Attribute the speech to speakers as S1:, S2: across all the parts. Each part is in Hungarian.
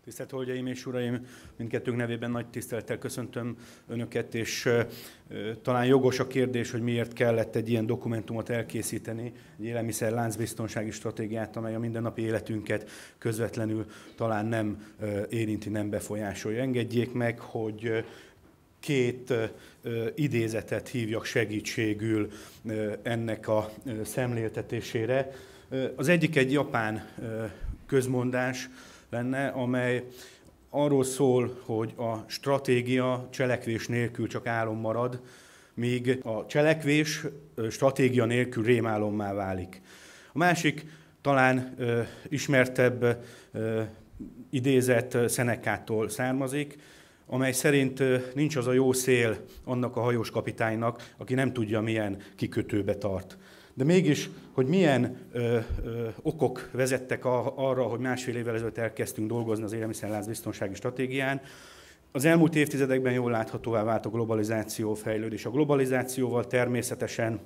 S1: Tisztelt Hölgyeim és Uraim, mindkettőnk nevében nagy tisztelettel köszöntöm Önöket, és talán jogos a kérdés, hogy miért kellett egy ilyen dokumentumot elkészíteni, egy élelmiszer láncbiztonsági stratégiát, amely a mindennapi életünket közvetlenül talán nem érinti, nem befolyásolja. Engedjék meg, hogy két idézetet hívjak segítségül ennek a szemléltetésére. Az egyik egy japán közmondás lenne, amely arról szól, hogy a stratégia cselekvés nélkül csak álom marad, míg a cselekvés stratégia nélkül rémálommá válik. A másik, talán ismertebb idézet Szenecától származik, amely szerint nincs az a jó szél annak a hajós kapitánynak, aki nem tudja, milyen kikötőbe tart. De mégis, hogy milyen okok vezettek arra, hogy másfél évvel ezelőtt elkezdtünk dolgozni az élelmiszerlánc biztonsági stratégián, az elmúlt évtizedekben jól láthatóvá vált a globalizáció fejlődés. A globalizációval természetesen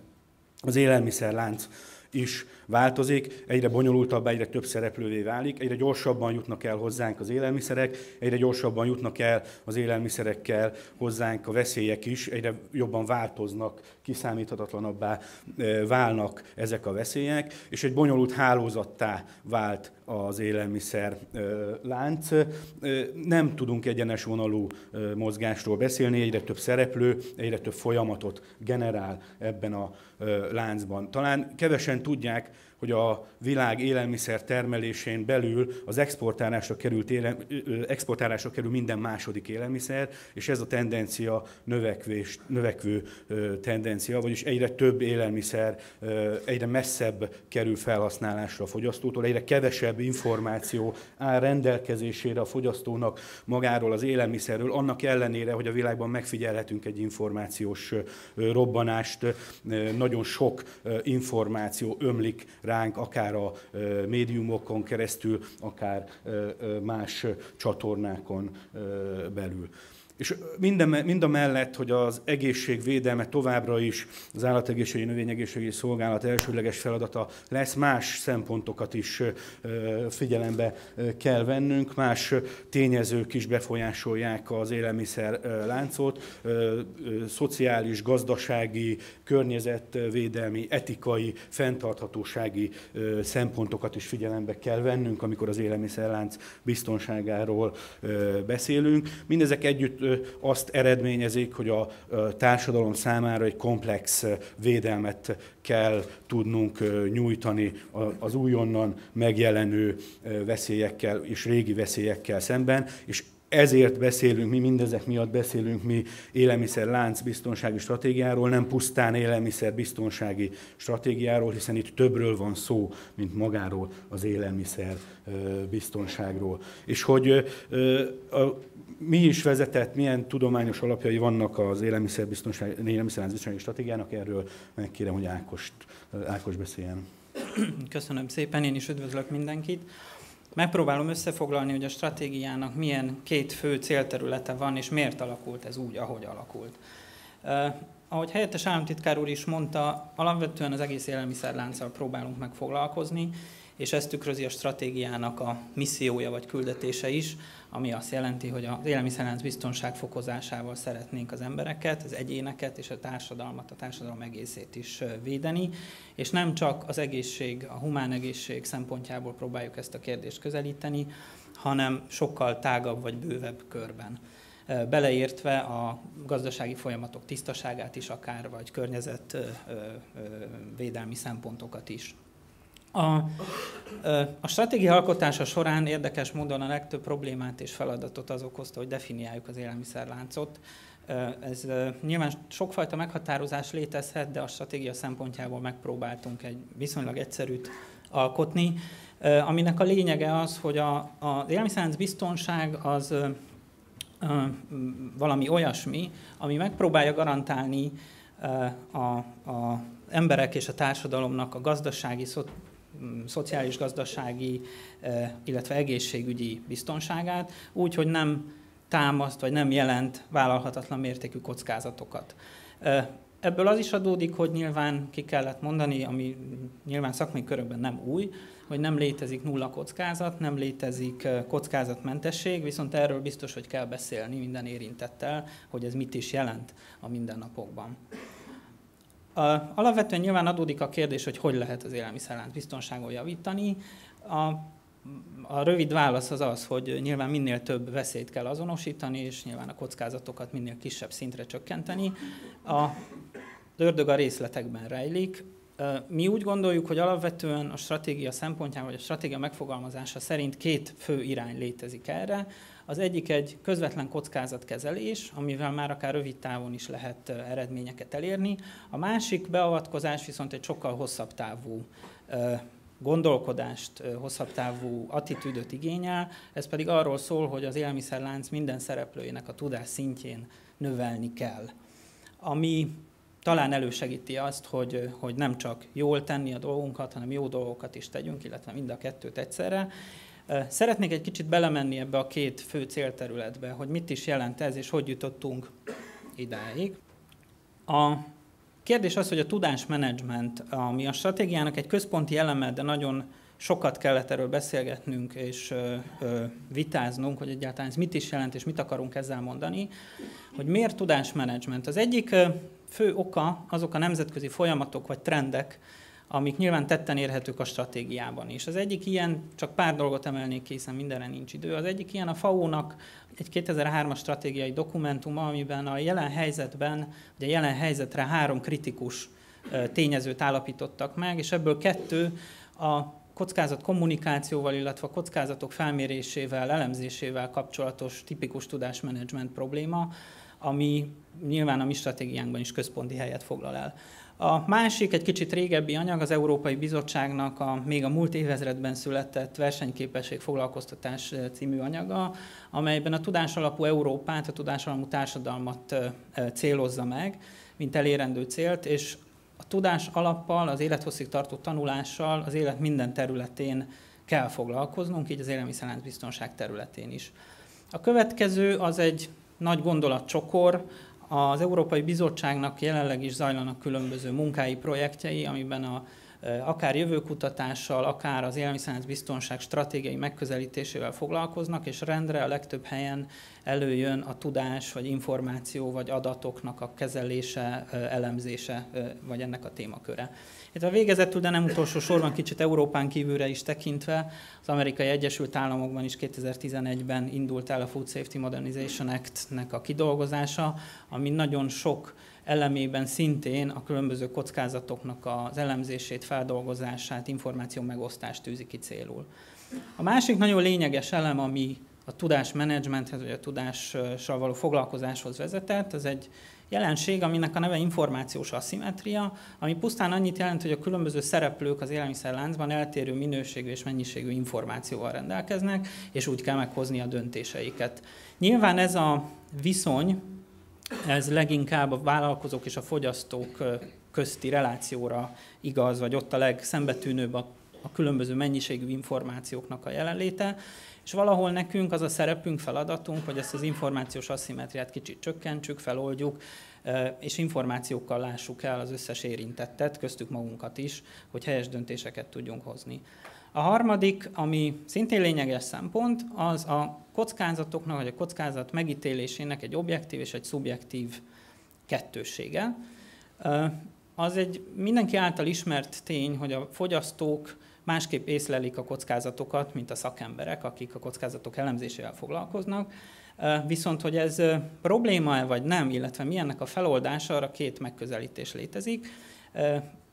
S1: az élelmiszerlánc is változik, egyre bonyolultabb, egyre több szereplővé válik, egyre gyorsabban jutnak el hozzánk az élelmiszerek, egyre gyorsabban jutnak el az élelmiszerekkel hozzánk a veszélyek is, egyre jobban változnak, kiszámíthatatlanabbá válnak ezek a veszélyek, és egy bonyolult hálózattá vált az élelmiszer lánc. Nem tudunk egyenes vonalú mozgásról beszélni, egyre több szereplő, egyre több folyamatot generál ebben a láncban. Talán kevesen tudják, hogy a világ élelmiszer termelésén belül az exportálásra kerül minden második élelmiszer, és ez a tendencia növekvő tendencia, vagyis egyre több élelmiszer egyre messzebb kerül felhasználásra a fogyasztótól, egyre kevesebb információ áll rendelkezésére a fogyasztónak magáról az élelmiszerről, annak ellenére, hogy a világban megfigyelhetünk egy információs robbanást, nagyon sok információ ömlik ránk, akár a médiumokon keresztül, akár más csatornákon belül. És mindamellett, hogy az egészségvédelme továbbra is az Állategészségügyi Növényegészségügyi Szolgálat elsődleges feladata lesz, más szempontokat is figyelembe kell vennünk, más tényezők is befolyásolják az élelmiszer láncot, szociális, gazdasági, környezetvédelmi, etikai, fenntarthatósági szempontokat is figyelembe kell vennünk, amikor az élelmiszerlánc biztonságáról beszélünk. Mindezek együtt azt eredményezik, hogy a társadalom számára egy komplex védelmet kell tudnunk nyújtani az újonnan megjelenő veszélyekkel és régi veszélyekkel szemben, és ezért beszélünk mi, mindezek miatt beszélünk mi élelmiszer-lánc biztonsági stratégiáról, nem pusztán élelmiszer-biztonsági stratégiáról, hiszen itt többről van szó, mint magáról az élelmiszer biztonságról. És hogy mi is vezetett, milyen tudományos alapjai vannak az élelmiszer-lánc biztonsági stratégiának, erről megkérem, hogy Ákos beszéljen.
S2: Köszönöm szépen, én is üdvözlök mindenkit. Megpróbálom összefoglalni, hogy a stratégiának milyen két fő célterülete van, és miért alakult ez úgy, ahogy alakult. Ahogy helyettes államtitkár úr is mondta, alapvetően az egész élelmiszerlánccal próbálunk meg foglalkozni, és ezt tükrözi a stratégiának a missziója vagy küldetése is, ami azt jelenti, hogy az élelmiszerlánc biztonság fokozásával szeretnénk az embereket, az egyéneket és a társadalmat, a társadalom egészét is védeni, és nem csak az egészség, a humán egészség szempontjából próbáljuk ezt a kérdést közelíteni, hanem sokkal tágabb vagy bővebb körben. Beleértve a gazdasági folyamatok tisztaságát is akár, vagy környezetvédelmi szempontokat is. A stratégia alkotása során érdekes módon a legtöbb problémát és feladatot az okozta, hogy definiáljuk az élelmiszerláncot. Ez nyilván sokfajta meghatározás létezhet, de a stratégia szempontjából megpróbáltunk egy viszonylag egyszerűt alkotni, aminek a lényege az, hogy az élelmiszerlánc biztonság az valami olyasmi, ami megpróbálja garantálni az emberek és a társadalomnak a gazdasági, szociális-gazdasági, illetve egészségügyi biztonságát, úgy, hogy nem támaszt vagy nem jelent vállalhatatlan mértékű kockázatokat. Ebből az is adódik, hogy nyilván ki kellett mondani, ami nyilván szakmai körökben nem új, hogy nem létezik nulla kockázat, nem létezik kockázatmentesség, viszont erről biztos, hogy kell beszélni minden érintettel, hogy ez mit is jelent a mindennapokban. Alapvetően nyilván adódik a kérdés, hogy lehet az élelmiszerlánc biztonságon javítani. A rövid válasz az az, hogy nyilván minél több veszélyt kell azonosítani, és nyilván a kockázatokat minél kisebb szintre csökkenteni. Az ördög a részletekben rejlik. Mi úgy gondoljuk, hogy alapvetően a stratégia szempontjából, vagy a stratégia megfogalmazása szerint 2 fő irány létezik erre. Az egyik egy közvetlen kockázatkezelés, amivel már akár rövid távon is lehet eredményeket elérni. A másik beavatkozás viszont egy sokkal hosszabb távú gondolkodást, hosszabb távú attitűdöt igényel, ez pedig arról szól, hogy az élelmiszerlánc minden szereplőjének a tudás szintjén növelni kell. Ami talán elősegíti azt, hogy nem csak jól tenni a dolgunkat, hanem jó dolgokat is tegyünk, illetve mind a kettőt egyszerre. Szeretnék egy kicsit belemenni ebbe a 2 fő célterületbe, hogy mit is jelent ez, és hogy jutottunk idáig. A kérdés az, hogy a tudásmenedzsment, ami a stratégiának egy központi eleme, de nagyon sokat kellett erről beszélgetnünk és vitáznunk, hogy egyáltalán ez mit is jelent, és mit akarunk ezzel mondani, hogy miért tudásmenedzsment. Az egyik fő oka azok a nemzetközi folyamatok vagy trendek, amik nyilván tetten érhetők a stratégiában is. Az egyik ilyen, csak pár dolgot emelnék ki, hiszen mindenre nincs idő, az egyik ilyen a FAO-nak egy 2003-as stratégiai dokumentuma, amiben a jelen helyzetre 3 kritikus tényezőt állapítottak meg, és ebből 2 a kockázat kommunikációval, illetve a kockázatok felmérésével, elemzésével kapcsolatos tipikus tudásmenedzsment probléma, ami nyilván a mi stratégiánkban is központi helyet foglal el. A másik, egy kicsit régebbi anyag, az Európai Bizottságnak még a múlt évezredben született Versenyképesség foglalkoztatás című anyaga, amelyben a tudásalapú Európát, a tudásalapú társadalmat célozza meg, mint elérendő célt, és a tudás alappal, az élethosszig tartó tanulással az élet minden területén kell foglalkoznunk, így az élelmiszerlánc biztonság területén is. A következő az egy nagy gondolatcsokor. Az Európai Bizottságnak jelenleg is zajlanak különböző munkái, projektjei, amiben akár jövőkutatással, akár az élelmiszerlánc biztonság stratégiai megközelítésével foglalkoznak, és rendre a legtöbb helyen előjön a tudás, vagy információ, vagy adatoknak a kezelése, elemzése, vagy ennek a témaköre. Itt a végezetül, de nem utolsó sorban kicsit Európán kívülre is tekintve, az Amerikai Egyesült Államokban is 2011-ben indult el a Food Safety Modernization Act-nek a kidolgozása, ami nagyon sok elemében szintén a különböző kockázatoknak az elemzését, feldolgozását, információ megosztást tűzi ki célul. A másik nagyon lényeges elem, ami a tudásmenedzsmenthez, vagy a tudással való foglalkozáshoz vezetett, az egy jelenség, aminek a neve információs asszimetria, ami pusztán annyit jelent, hogy a különböző szereplők az élelmiszerláncban eltérő minőségű és mennyiségű információval rendelkeznek, és úgy kell meghozni a döntéseiket. Nyilván ez a viszony, ez leginkább a vállalkozók és a fogyasztók közti relációra igaz, vagy ott a legszembetűnőbb a különböző mennyiségű információknak a jelenléte, és valahol nekünk az a szerepünk, feladatunk, hogy ezt az információs asszimetriát kicsit csökkentsük, feloldjuk, és információkkal lássuk el az összes érintettet, köztük magunkat is, hogy helyes döntéseket tudjunk hozni. A harmadik, ami szintén lényeges szempont, az a kockázatoknak, vagy a kockázat megítélésének egy objektív és egy szubjektív kettőssége. Az egy mindenki által ismert tény, hogy a fogyasztók másképp észlelik a kockázatokat, mint a szakemberek, akik a kockázatok elemzésével foglalkoznak. Viszont, hogy ez probléma-e vagy nem, illetve mi ennek a feloldása, arra 2 megközelítés létezik.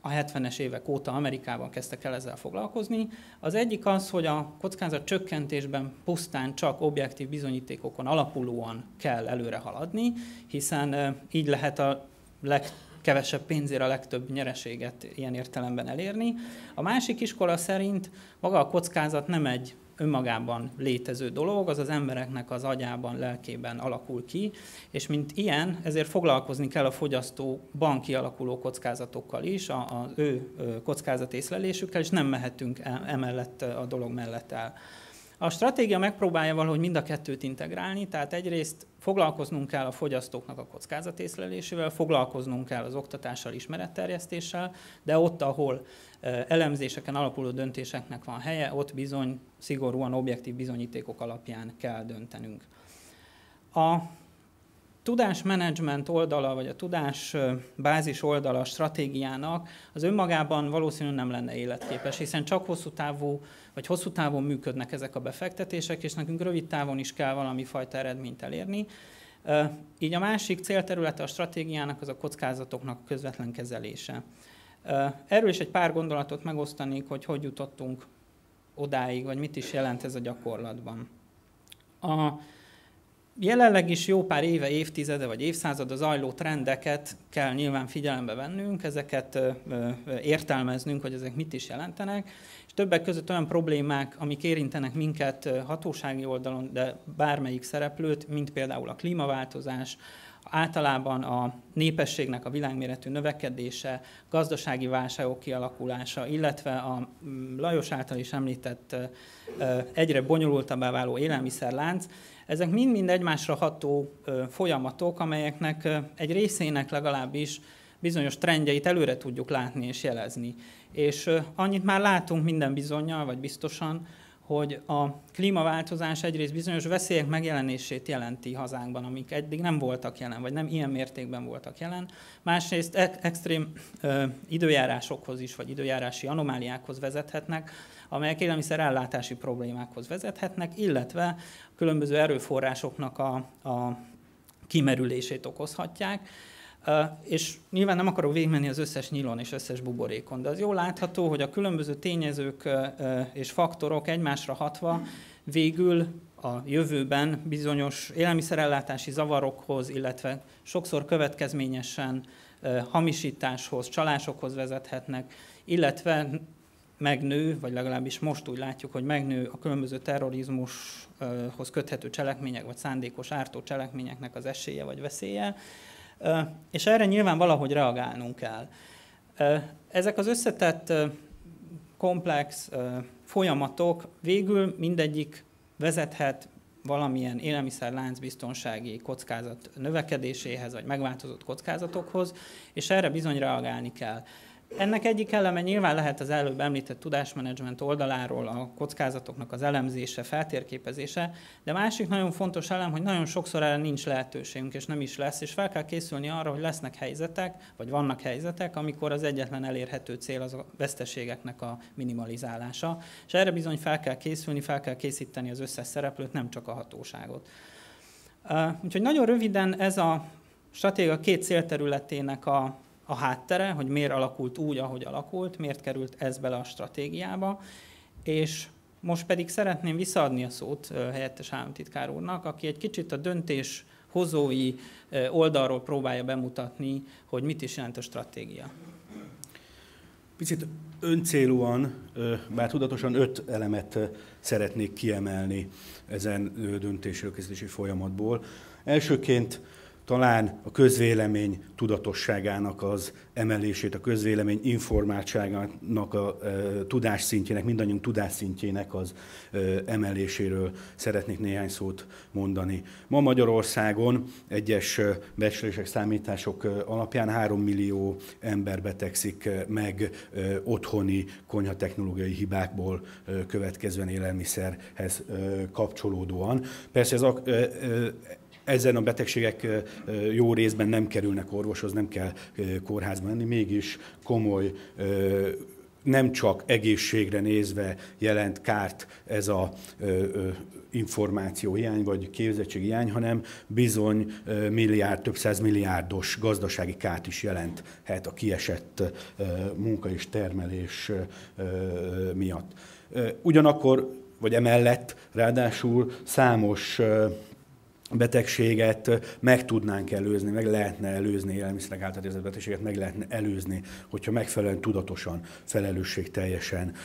S2: A 70-es évek óta Amerikában kezdtek el ezzel foglalkozni. Az egyik az, hogy a kockázat csökkentésben pusztán csak objektív bizonyítékokon alapulóan kell előre haladni, hiszen így lehet a legkevesebb pénzért a legtöbb nyereséget ilyen értelemben elérni. A másik iskola szerint maga a kockázat nem egy önmagában létező dolog, az az embereknek az agyában, lelkében alakul ki, és mint ilyen, ezért foglalkozni kell a fogyasztóban kialakuló kockázatokkal is, az ő kockázatészlelésükkel, és nem mehetünk emellett a dolog mellett el. A stratégia megpróbálja valahogy mind a kettőt integrálni, tehát egyrészt foglalkoznunk kell a fogyasztóknak a kockázatészlelésével, foglalkoznunk kell az oktatással, ismeretterjesztéssel, de ott, ahol elemzéseken alapuló döntéseknek van helye, ott bizony szigorúan objektív bizonyítékok alapján kell döntenünk. A tudásmenedzsment oldala, vagy a tudásbázis oldala a stratégiának az önmagában valószínűleg nem lenne életképes, hiszen csak hosszú távon működnek ezek a befektetések, és nekünk rövid távon is kell valami fajta eredményt elérni. Így a másik célterülete a stratégiának az a kockázatoknak közvetlen kezelése. Erről is egy pár gondolatot megosztanék, hogy jutottunk odáig, vagy mit is jelent ez a gyakorlatban. Jelenleg is jó pár éve, évtizede vagy évszázada zajló trendeket kell nyilván figyelembe vennünk, ezeket értelmeznünk, hogy ezek mit is jelentenek, és többek között olyan problémák, amik érintenek minket hatósági oldalon, de bármelyik szereplőt, mint például a klímaváltozás, általában a népességnek a világméretű növekedése, gazdasági válságok kialakulása, illetve a Lajos által is említett egyre bonyolultabbá váló élelmiszerlánc, ezek mind-mind egymásra ható folyamatok, amelyeknek egy részének legalábbis bizonyos trendjeit előre tudjuk látni és jelezni. És annyit már látunk minden bizonnyal, vagy biztosan, hogy a klímaváltozás egyrészt bizonyos veszélyek megjelenését jelenti hazánkban, amik eddig nem voltak jelen, vagy nem ilyen mértékben voltak jelen. Másrészt extrém időjárásokhoz is, vagy időjárási anomáliákhoz vezethetnek, amelyek élelmiszerellátási problémákhoz vezethetnek, illetve különböző erőforrásoknak a kimerülését okozhatják. És nyilván nem akarok végigmenni az összes nyílon és összes buborékon, de az jól látható, hogy a különböző tényezők és faktorok egymásra hatva végül a jövőben bizonyos élelmiszerellátási zavarokhoz, illetve sokszor következményesen hamisításhoz, csalásokhoz vezethetnek, illetve megnő, vagy legalábbis most úgy látjuk, hogy megnő a különböző terrorizmushoz köthető cselekmények, vagy szándékos ártó cselekményeknek az esélye vagy veszélye, és erre nyilván valahogy reagálnunk kell. Ezek az összetett, komplex folyamatok végül mindegyik vezethet valamilyen élelmiszerláncbiztonsági kockázat növekedéséhez, vagy megváltozott kockázatokhoz, és erre bizony reagálni kell. Ennek egyik eleme nyilván lehet az előbb említett tudásmenedzsment oldaláról a kockázatoknak az elemzése, feltérképezése, de másik nagyon fontos elem, hogy nagyon sokszor erre nincs lehetőségünk, és nem is lesz, és fel kell készülni arra, hogy lesznek helyzetek, vagy vannak helyzetek, amikor az egyetlen elérhető cél az a veszteségeknek a minimalizálása, és erre bizony fel kell készülni, fel kell készíteni az összes szereplőt, nem csak a hatóságot. Úgyhogy nagyon röviden ez a stratégia két célterületének a háttere, hogy miért alakult úgy, ahogy alakult, miért került ez bele a stratégiába, és most pedig szeretném visszaadni a szót helyettes államtitkár úrnak, aki egy kicsit a döntéshozói oldalról próbálja bemutatni, hogy mit is jelent a stratégia.
S1: Picit öncélúan, bár tudatosan 5 elemet szeretnék kiemelni ezen döntéskészítési folyamatból. Elsőként talán a közvélemény tudatosságának az emelését, a közvélemény informáltságának a tudásszintjének, mindannyiunk tudásszintjének az emeléséről szeretnék néhány szót mondani. Ma Magyarországon egyes becslések, számítások alapján 3 millió ember betegszik meg otthoni konyhatechnológiai hibákból következően élelmiszerhez kapcsolódóan. Persze ezen a betegségek jó részben nem kerülnek orvoshoz, nem kell kórházba menni, mégis komoly, nem csak egészségre nézve jelent kárt ez a információhiány vagy képzettséghiány, hanem bizony több százmilliárdos gazdasági kárt is jelenthet a kiesett munka és termelés miatt. Ugyanakkor, vagy emellett ráadásul számos betegséget meg tudnánk előzni, meg lehetne előzni, élelmiszerek által érzett betegséget meg lehetne előzni, hogyha megfelelően tudatosan, felelősségteljesen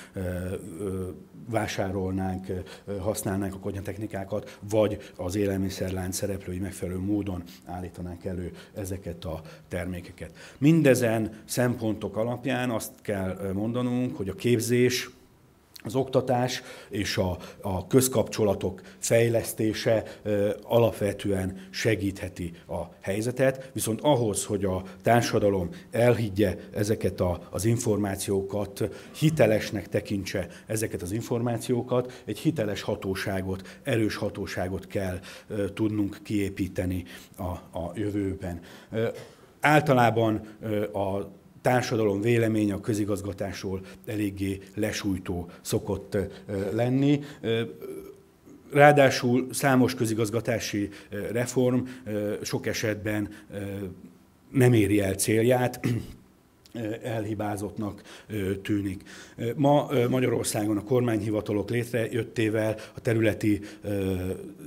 S1: vásárolnánk, használnánk a konyhatechnikákat, vagy az élelmiszerlánc szereplői megfelelő módon állítanánk elő ezeket a termékeket. Mindezen szempontok alapján azt kell mondanunk, hogy a képzés, Az oktatás és a közkapcsolatok fejlesztése alapvetően segítheti a helyzetet, viszont ahhoz, hogy a társadalom elhiggye ezeket az információkat, hitelesnek tekintse ezeket az információkat, egy hiteles hatóságot, erős hatóságot kell tudnunk kiépíteni a jövőben. Általában a társadalom véleménye a közigazgatásról eléggé lesújtó szokott lenni. Ráadásul számos közigazgatási reform sok esetben nem éri el célját, elhibázottnak tűnik. Ma Magyarországon a kormányhivatalok létrejöttével a területi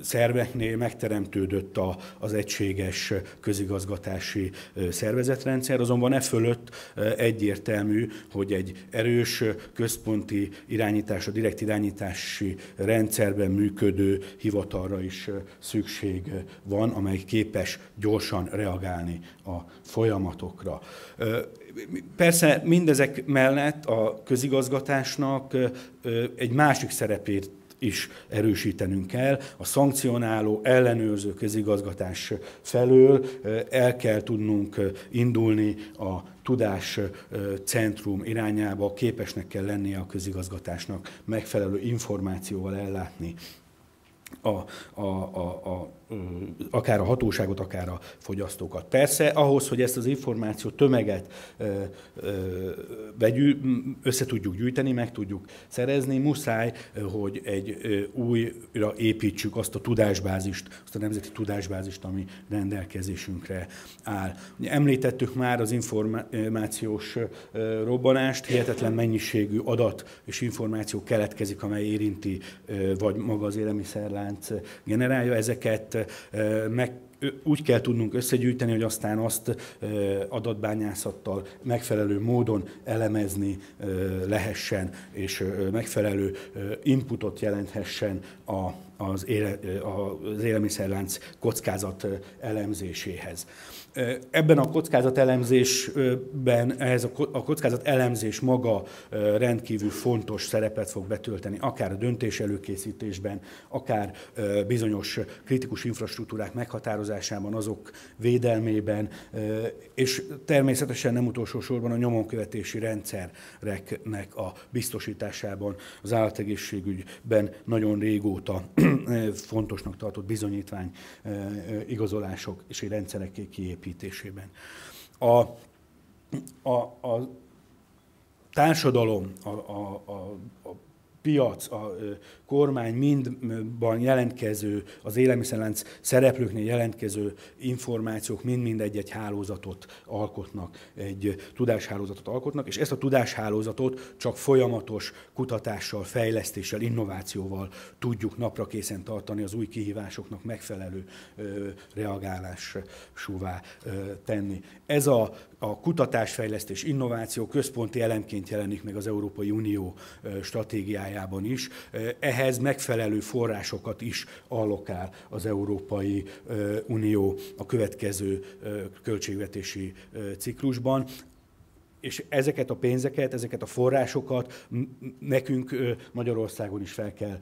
S1: szerveknél megteremtődött az egységes közigazgatási szervezetrendszer, azonban e fölött egyértelmű, hogy egy erős központi irányítás, a direkt irányítási rendszerben működő hivatalra is szükség van, amely képes gyorsan reagálni a folyamatokra. Persze mindezek mellett a közigazgatásnak egy másik szerepét is erősítenünk kell. A szankcionáló, ellenőrző közigazgatás felől el kell tudnunk indulni a tudáscentrum irányába, képesnek kell lennie a közigazgatásnak megfelelő információval ellátni akár a hatóságot, akár a fogyasztókat. Persze ahhoz, hogy ezt az információ tömeget össze tudjuk gyűjteni, meg tudjuk szerezni, muszáj, hogy egy újra építsük azt a tudásbázist, azt a nemzeti tudásbázist, ami rendelkezésünkre áll. Említettük már az információs robbanást, hihetetlen mennyiségű adat és információ keletkezik, amely érinti, vagy maga az élelmiszerlánc generálja ezeket, úgy kell tudnunk összegyűjteni, hogy aztán azt adatbányászattal megfelelő módon elemezni lehessen, és megfelelő inputot jelenthessen az élelmiszerlánc kockázat elemzéséhez. Ebben a kockázatelemzésben a kockázatelemzés maga rendkívül fontos szerepet fog betölteni, akár a döntés előkészítésben, akár bizonyos kritikus infrastruktúrák meghatározásában, azok védelmében, és természetesen nem utolsó sorban a nyomonkövetési rendszereknek a biztosításában, az állategészségügyben nagyon régóta fontosnak tartott bizonyítvány igazolások és rendszerek kiépítésében. A társadalom, a piac, a kormány mindban jelentkező, az élelmiszerlánc szereplőknél jelentkező információk mind egy hálózatot alkotnak, egy tudáshálózatot alkotnak, és ezt a tudáshálózatot csak folyamatos kutatással, fejlesztéssel, innovációval tudjuk napra készen tartani, az új kihívásoknak megfelelő reagálásúvá tenni. Ez a kutatásfejlesztés, innováció központi elemként jelenik meg az Európai Unió stratégiájában is. Ehhez megfelelő forrásokat is allokál az Európai Unió a következő költségvetési ciklusban. És ezeket a pénzeket, ezeket a forrásokat nekünk Magyarországon is fel kell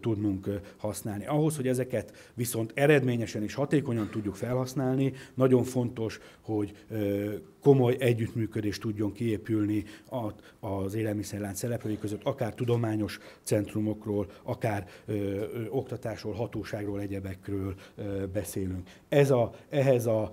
S1: tudnunk használni. Ahhoz, hogy ezeket viszont eredményesen és hatékonyan tudjuk felhasználni, nagyon fontos, hogy komoly együttműködés tudjon kiépülni az élelmiszerlánc szereplői között, akár tudományos centrumokról, akár oktatásról, hatóságról, egyebekről beszélünk. Ehhez a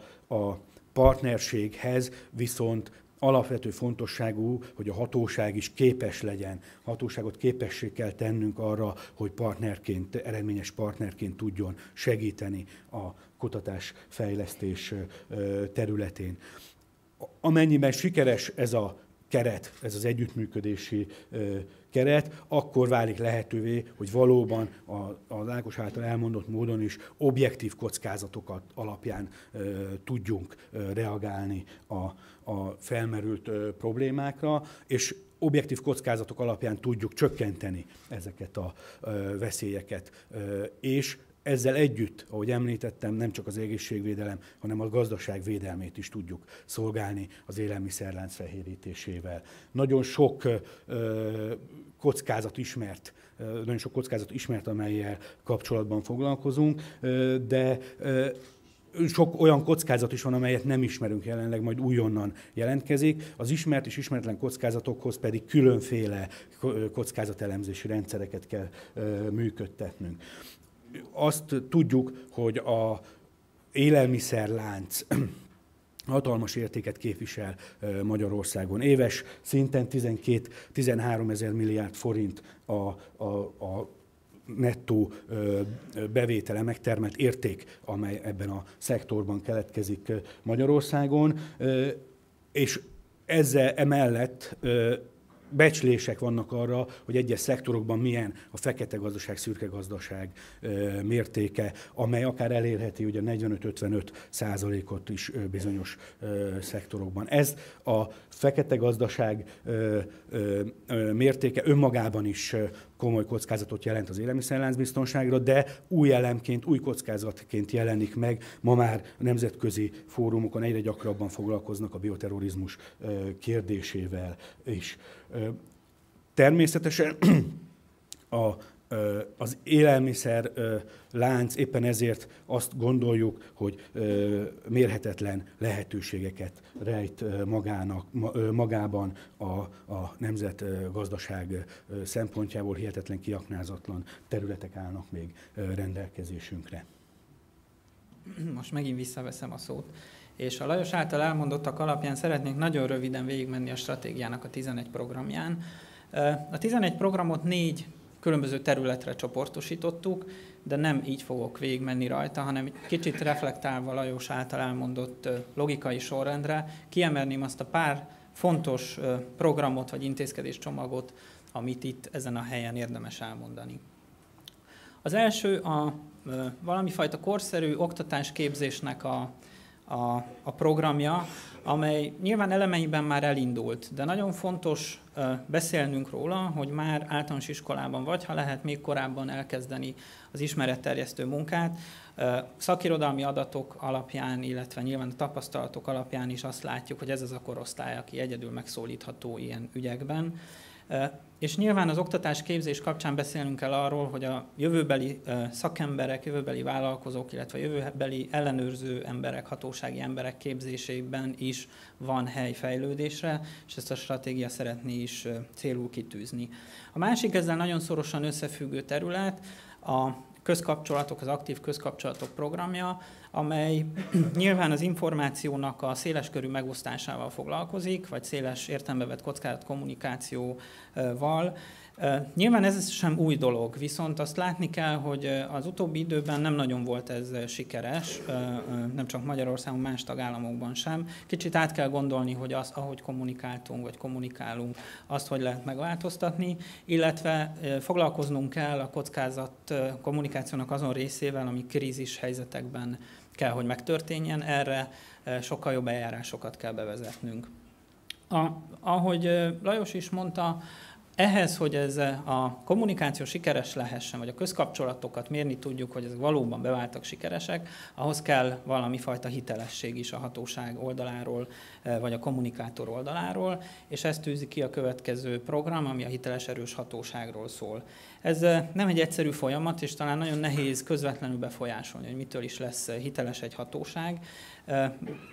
S1: partnerséghez viszont alapvető fontosságú, hogy a hatóság is képes legyen. Hatóságot képessé kell tennünk arra, hogy partnerként, eredményes partnerként tudjon segíteni a kutatásfejlesztés területén. Amennyiben sikeres ez a keret, ez az együttműködési keret, akkor válik lehetővé, hogy valóban az Ákos által elmondott módon is objektív kockázatokat alapján tudjunk reagálni a felmerült problémákra, és objektív kockázatok alapján tudjuk csökkenteni ezeket a veszélyeket. És ezzel együtt, ahogy említettem, nem csak az egészségvédelem, hanem a gazdaság védelmét is tudjuk szolgálni az élelmiszerlánc fehérítésével. Nagyon sok kockázat ismert, amellyel kapcsolatban foglalkozunk, de sok olyan kockázat is van, amelyet nem ismerünk jelenleg, majd újonnan jelentkezik. Az ismert és ismeretlen kockázatokhoz pedig különféle kockázatelemzési rendszereket kell működtetnünk. Azt tudjuk, hogy az élelmiszerlánc hatalmas értéket képvisel Magyarországon. Éves szinten 12-13 ezer milliárd forint a nettó bevétele, megtermelt érték, amely ebben a szektorban keletkezik Magyarországon, és ezzel emellett becslések vannak arra, hogy egyes szektorokban milyen a fekete gazdaság, szürke gazdaság mértéke, amely akár elérheti ugye 45-55% is bizonyos szektorokban. Ez a fekete gazdaság mértéke önmagában is komoly kockázatot jelent az élelmiszerláncbiztonságra, de új elemként, új kockázatként jelenik meg. Ma már a nemzetközi fórumokon egyre gyakrabban foglalkoznak a bioterrorizmus kérdésével is. Természetesen az élelmiszer lánc éppen ezért azt gondoljuk, hogy mérhetetlen lehetőségeket rejt magában a nemzetgazdaság szempontjából, hihetetlen kiaknázatlan területek állnak még rendelkezésünkre.
S2: Most megint visszaveszem a szót. És a Lajos által elmondottak alapján szeretnék nagyon röviden végigmenni a stratégiának a 11 programján. A 11 programot 4 különböző területre csoportosítottuk, de nem így fogok végigmenni rajta, hanem kicsit reflektálva Lajos által elmondott logikai sorrendre, kiemelném azt a pár fontos programot vagy intézkedéscsomagot, amit itt ezen a helyen érdemes elmondani. Az első a valamifajta korszerű oktatásképzésnek a programja, amely nyilván elemeiben már elindult, de nagyon fontos beszélnünk róla, hogy már általános iskolában vagy, ha lehet még korábban elkezdeni az ismeretterjesztő munkát. Szakirodalmi adatok alapján, illetve nyilván a tapasztalatok alapján is azt látjuk, hogy ez az a korosztály, aki egyedül megszólítható ilyen ügyekben. És nyilván az oktatásképzés kapcsán beszélnünk kell arról, hogy a jövőbeli szakemberek, jövőbeli vállalkozók, illetve a jövőbeli ellenőrző emberek, hatósági emberek képzésében is van hely fejlődésre, és ezt a stratégia szeretné is célul kitűzni. A másik ezzel nagyon szorosan összefüggő terület a közkapcsolatok, az aktív közkapcsolatok programja, amely nyilván az információnak a széleskörű megosztásával foglalkozik, vagy széles értelembe vett kockázatkommunikációval. Nyilván ez sem új dolog, viszont azt látni kell, hogy az utóbbi időben nem nagyon volt ez sikeres, nem csak Magyarországon, más tagállamokban sem. Kicsit át kell gondolni, hogy azt, ahogy kommunikáltunk, vagy kommunikálunk, azt hogy lehet megváltoztatni, illetve foglalkoznunk kell a kockázat kommunikációnak azon részével, ami krízis helyzetekben kell, hogy megtörténjen. Erre sokkal jobb eljárásokat kell bevezetnünk. Ahogy Lajos is mondta, ehhez, hogy ez a kommunikáció sikeres lehessen, vagy a közkapcsolatokat mérni tudjuk, hogy ezek valóban beváltak sikeresek, ahhoz kell valami fajta hitelesség is a hatóság oldaláról, vagy a kommunikátor oldaláról, és ezt tűzi ki a következő program, ami a hiteles erős hatóságról szól. Ez nem egy egyszerű folyamat, és talán nagyon nehéz közvetlenül befolyásolni, hogy mitől is lesz hiteles egy hatóság.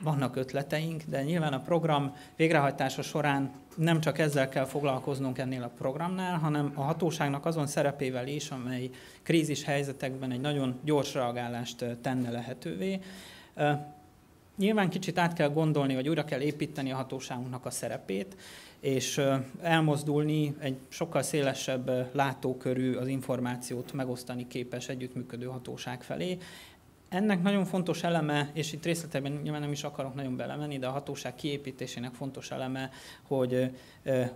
S2: Vannak ötleteink, de nyilván a program végrehajtása során nem csak ezzel kell foglalkoznunk ennél a programnál, hanem a hatóságnak azon szerepével is, amely krízis helyzetekben egy nagyon gyors reagálást tenne lehetővé. Nyilván kicsit át kell gondolni, vagy újra kell építeni a hatóságunknak a szerepét, és elmozdulni egy sokkal szélesebb látókörű, az információt megosztani képes együttműködő hatóság felé. Ennek nagyon fontos eleme, és itt részletében nyilván nem is akarok nagyon belemenni, de a hatóság kiépítésének fontos eleme, hogy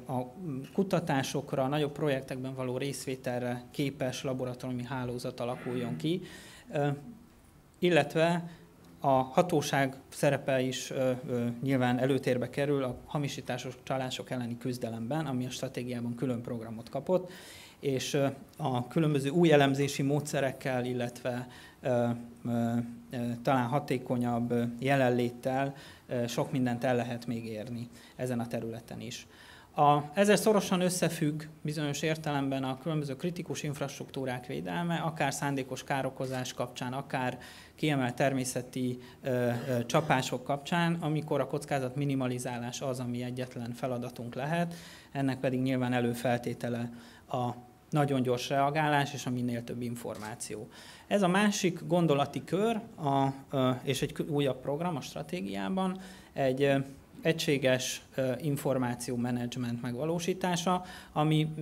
S2: a kutatásokra, a nagyobb projektekben való részvételre képes laboratóriumi hálózat alakuljon ki, illetve a hatóság szerepe is nyilván előtérbe kerül a hamisítások, csalások elleni küzdelemben, ami a stratégiában külön programot kapott, és a különböző új elemzési módszerekkel, illetve talán hatékonyabb jelenléttel sok mindent el lehet még érni ezen a területen is. Ezzel szorosan összefügg bizonyos értelemben a különböző kritikus infrastruktúrák védelme, akár szándékos károkozás kapcsán, akár kiemelt természeti csapások kapcsán, amikor a kockázat minimalizálás az, ami egyetlen feladatunk lehet, ennek pedig nyilván előfeltétele a nagyon gyors reagálás és a minél több információ. Ez a másik gondolati kör, és egy újabb program a stratégiában, egy egységes információmenedzsment megvalósítása, ami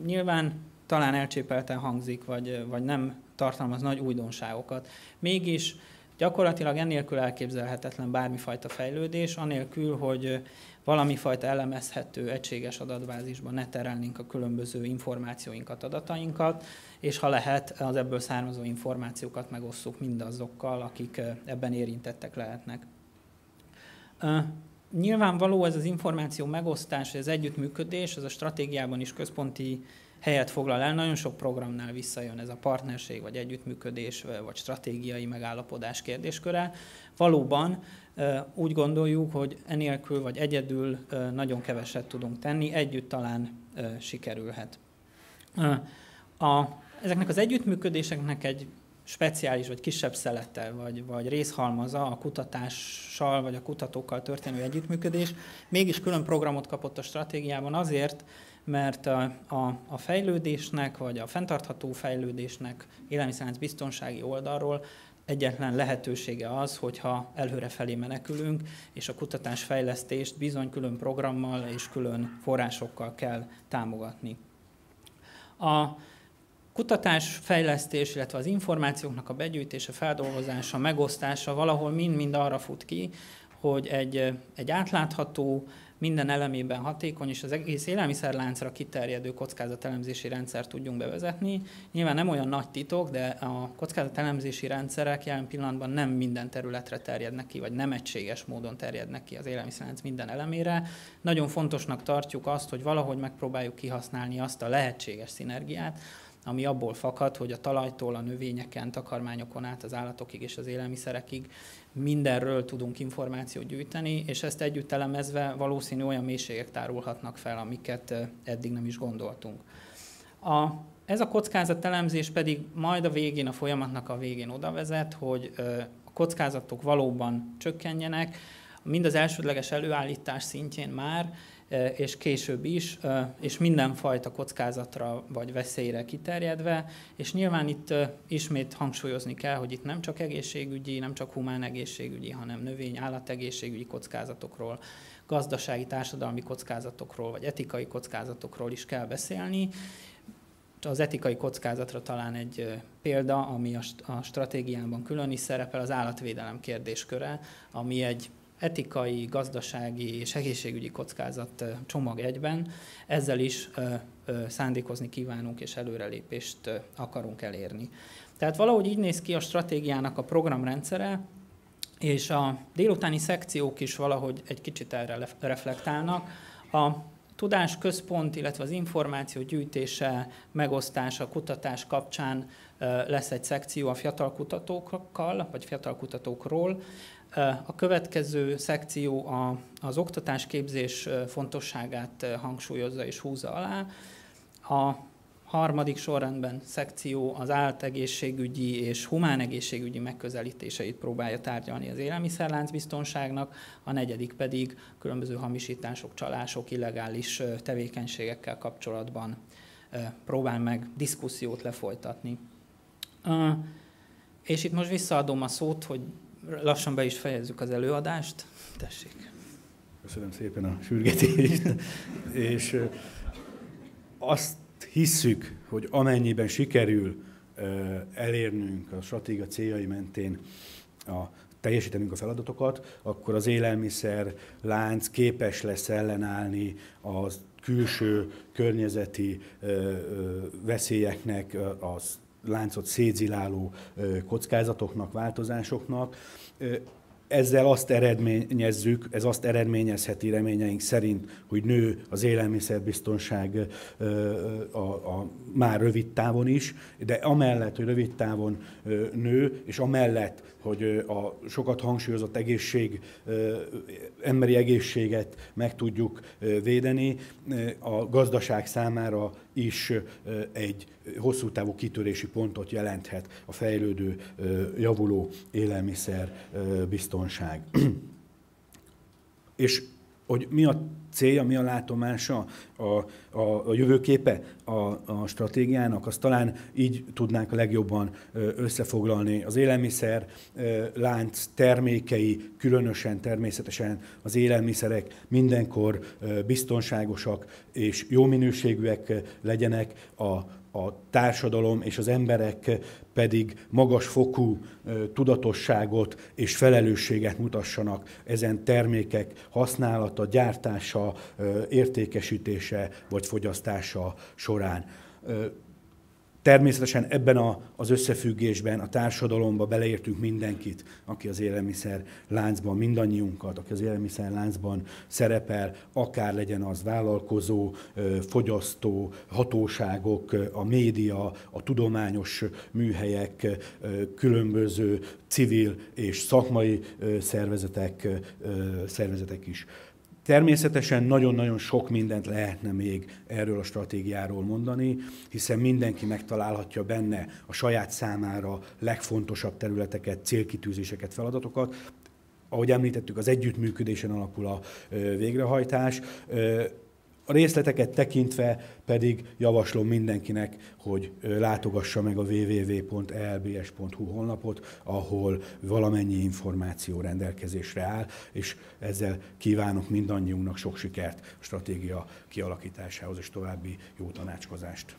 S2: nyilván talán elcsépelten hangzik, vagy nem tartalmaz nagy újdonságokat. Mégis gyakorlatilag ennélkül elképzelhetetlen bármifajta fejlődés, anélkül, hogy valamifajta elemezhető, egységes adatbázisban ne terelnénk a különböző információinkat, adatainkat, és ha lehet, az ebből származó információkat megosszuk mindazokkal, akik ebben érintettek lehetnek. Nyilvánvaló ez az információ megosztás, ez együttműködés, ez a stratégiában is központi helyet foglal el. Nagyon sok programnál visszajön ez a partnerség, vagy együttműködés, vagy stratégiai megállapodás kérdésköre. Valóban úgy gondoljuk, hogy enélkül vagy egyedül nagyon keveset tudunk tenni, együtt talán sikerülhet. Ezeknek az együttműködéseknek egy speciális vagy kisebb szelete, vagy részhalmaza a kutatással vagy a kutatókkal történő együttműködés. Mégis külön programot kapott a stratégiában azért, mert a fejlődésnek, vagy a fenntartható fejlődésnek élelmiszerlánc biztonsági oldalról egyetlen lehetősége az, hogyha előrefelé menekülünk, és a kutatásfejlesztést bizony külön programmal és külön forrásokkal kell támogatni. A kutatásfejlesztés, illetve az információknak a begyűjtése, feldolgozása, megosztása valahol mind-mind arra fut ki, hogy egy átlátható, minden elemében hatékony és az egész élelmiszerláncra kiterjedő kockázatelemzési rendszert tudjunk bevezetni. Nyilván nem olyan nagy titok, de a kockázatelemzési rendszerek jelen pillanatban nem minden területre terjednek ki, vagy nem egységes módon terjednek ki az élelmiszerlánc minden elemére. Nagyon fontosnak tartjuk azt, hogy valahogy megpróbáljuk kihasználni azt a lehetséges szinergiát, ami abból fakad, hogy a talajtól a növényeken, takarmányokon át az állatokig és az élelmiszerekig mindenről tudunk információt gyűjteni, és ezt együtt elemezve valószínű olyan mélységek tárulhatnak fel, amiket eddig nem is gondoltunk. Ez a kockázatelemzés pedig majd a folyamatnak a végén oda vezet, hogy a kockázatok valóban csökkenjenek, mind az elsődleges előállítás szintjén már, és később is, és mindenfajta kockázatra vagy veszélyre kiterjedve, és nyilván itt ismét hangsúlyozni kell, hogy itt nem csak egészségügyi, nem csak humán egészségügyi, hanem növény, állategészségügyi kockázatokról, gazdasági, társadalmi kockázatokról, vagy etikai kockázatokról is kell beszélni. Az etikai kockázatra talán egy példa, ami a stratégiában külön is szerepel, az állatvédelem kérdésköre, ami egy etikai, gazdasági és egészségügyi kockázat csomag egyben. Ezzel is szándékozni kívánunk és előrelépést akarunk elérni. Tehát valahogy így néz ki a stratégiának a programrendszere, és a délutáni szekciók is valahogy egy kicsit erre reflektálnak. A tudásközpont, illetve az információ gyűjtése, megosztása, kutatás kapcsán lesz egy szekció a fiatal kutatókkal, vagy fiatal kutatókról. A következő szekció az oktatásképzés fontosságát hangsúlyozza és húzza alá. A harmadik sorrendben szekció az állategészségügyi és humán egészségügyi megközelítéseit próbálja tárgyalni az élelmiszerlánc biztonságnak, a negyedik pedig különböző hamisítások, csalások, illegális tevékenységekkel kapcsolatban próbál meg diszkusziót lefolytatni. És itt most visszaadom a szót, hogy lassan be is fejezzük az előadást. Tessék.
S1: Köszönöm szépen a sürgetést. És azt hisszük, hogy amennyiben sikerül elérnünk a stratégia céljai mentén teljesítenünk a feladatokat, akkor az élelmiszer lánc képes lesz ellenállni a külső környezeti veszélyeknek, az láncot szétziláló kockázatoknak, változásoknak. ezzel azt eredményezzük, ez azt eredményezheti reményeink szerint, hogy nő az élelmiszerbiztonság már rövid távon is, de amellett, hogy rövid távon nő, és amellett, hogy a sokat hangsúlyozott emberi egészséget meg tudjuk védeni, a gazdaság számára is egy hosszú távú kitörési pontot jelenthet a fejlődő, javuló élelmiszerbiztonság. És hogy mi a célja, mi a látomása, a jövőképe a stratégiának, azt talán így tudnánk a legjobban összefoglalni. Az élelmiszer lánc termékei, különösen természetesen az élelmiszerek mindenkor biztonságosak és jó minőségűek legyenek, a társadalom és az emberek pedig magas fokú tudatosságot és felelősséget mutassanak ezen termékek használata, gyártása, értékesítése vagy fogyasztása során. Természetesen ebben az összefüggésben a társadalomba beleértünk mindenkit, aki az élelmiszer láncban, mindannyiunkat, aki az élelmiszer láncban szerepel, akár legyen az vállalkozó, fogyasztó, hatóságok, a média, a tudományos műhelyek, különböző civil és szakmai szervezetek is. Természetesen nagyon-nagyon sok mindent lehetne még erről a stratégiáról mondani, hiszen mindenki megtalálhatja benne a saját számára legfontosabb területeket, célkitűzéseket, feladatokat. Ahogy említettük, az együttműködésen alapul a végrehajtás. A részleteket tekintve pedig javaslom mindenkinek, hogy látogassa meg a www.elbs.hu honlapot, ahol valamennyi információ rendelkezésre áll, és ezzel kívánok mindannyiunknak sok sikert a stratégia kialakításához és további jó tanácskozást.